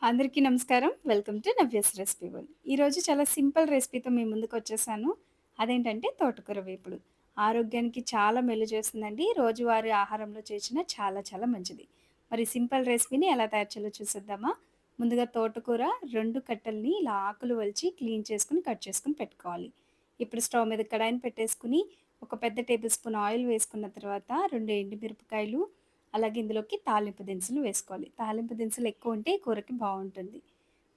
అందరికీ నమస్కారం. Welcome to Navya's recipe world. ఈరోజు చాలా సింపుల్ రెసిపీతో మీ ముందుకొచ్చేసాను. అదేంటంటే తోటకూర వేపుడు. ఆరోగ్యానికి చాలా మేలు చేస్తుందండి. రోజువారీ ఆహారంలో చేర్చిన చాలా చాలా మంచిది. మరి సింపుల్ రెసిపీని ఎలా తయారు చేయాలో చూసేద్దామా? ముందుగా తోటకూర 2 కట్టల్ని ఇలా ఆకులు ఒలిచి క్లీన్ చేసుకొని, కట్ చేసుకొని పెట్టుకోవాలి. ఇప్పుడు స్టవ్ మీద కడాయిని పెట్టేసుకొని, ఒక పెద్ద టేబుల్ స్పూన్ ఆయిల్ వేసుకున్న తర్వాత 2 ఎండుమిరపకాయలు, అలాగే ఇందులోకి తాలింపు దినుసులు వేసుకోవాలి. తాలింపు దినుసులు ఎక్కువుంటే కూరకి బావుంటుంది.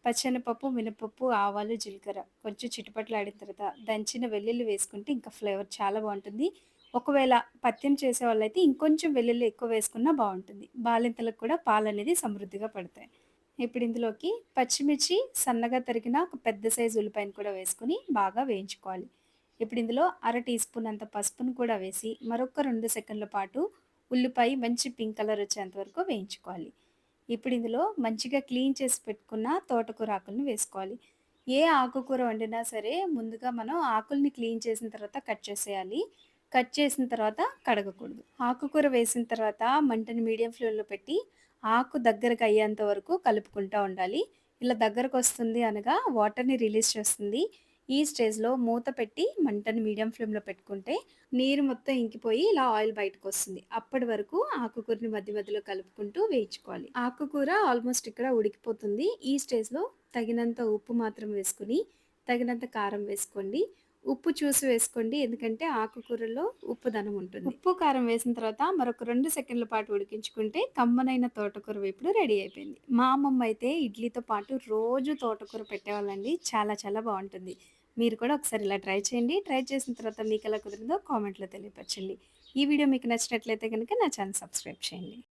పచ్చెనపప్పు, మినపప్పు, ఆవాలు, జీలకర్ర కొంచెం చిటపటలాడిన తర్వాత దంచిన వెల్లుల్లి వేసుకుంటే ఇంకా ఫ్లేవర్ చాలా బావుంటుంది. ఒకవేళ పథ్యం చేసేవాళ్ళైతే ఇంకొంచెం వెల్లుల్లి ఎక్కువ వేసుకున్నా బావుంటుంది. బాలింతలకు కూడా పాలనేది సమృద్ధిగా పడతాయి. ఇప్పుడు ఇందులోకి పచ్చిమిర్చి సన్నగా తరిగిన ఒక పెద్ద సైజు ఉల్లిపాయను కూడా వేసుకొని బాగా వేయించుకోవాలి. ఇప్పుడు ఇందులో అర టీ స్పూన్ అంత పసుపును కూడా వేసి మరొక 2 సెకన్ల పాటు ఉల్లిపాయ మంచి పింక్ కలర్ వచ్చేంత వరకు వేయించుకోవాలి. ఇప్పుడు ఇందులో మంచిగా క్లీన్ చేసి పెట్టుకున్న తోటకూర ఆకులను వేసుకోవాలి. ఏ ఆకుకూర వండినా సరే ముందుగా మనం ఆకుల్ని క్లీన్ చేసిన తర్వాత కట్ చేసేయాలి. కట్ చేసిన తర్వాత కడగకూడదు. ఆకుకూర వేసిన తర్వాత మంటని మీడియం ఫ్లేమ్‌లో పెట్టి ఆకు దగ్గరకు అయ్యేంత వరకు కలుపుకుంటా ఉండాలి. ఇలా దగ్గరకొస్తుంది అనగా వాటర్‌ని రిలీజ్ చేస్తుంది. ఈ స్టేజ్‌లో మూత పెట్టి మంటని మీడియం ఫ్లేమ్‌లో పెట్టుకుంటే నీరు మొత్తం ఇంకిపోయి ఇలా ఆయిల్ బయటకొస్తుంది. అప్పటి వరకు ఆకుకూరని మధ్య మధ్యలో కలుపుకుంటూ వేయించుకోవాలి. ఆకుకూర ఆల్మోస్ట్ ఇక్కడ ఉడికిపోతుంది. ఈ స్టేజ్‌లో తగినంత ఉప్పు మాత్రం వేసుకొని, తగినంత కారం వేసుకోండి. ఉప్పు చూసి వేసుకోండి. ఎందుకంటే ఆకుకూరలో ఉప్పుదనం ఉంటుంది. ఉప్పు, కారం వేసిన తర్వాత మరొక 2 సెకన్ల పాటు ఉడికించుకుంటే కమ్మనైన తోటకూర వేపుడు రెడీ అయిపోయింది. మా అమ్మమ్మ అయితే ఇడ్లీతో పాటు రోజు తోటకూర పెట్టేవాళ్ళండి. చాలా చాలా బావుంటుంది. మీరు కూడా ఒకసారి ఇలా ట్రై చేయండి. ట్రై చేసిన తర్వాత మీకెలా కుదిరిందో కామెంట్‌లో తెలియపరచండి. ఈ వీడియో మీకు నచ్చినట్లయితే గనుక నా ఛానెల్ సబ్స్క్రైబ్ చేయండి.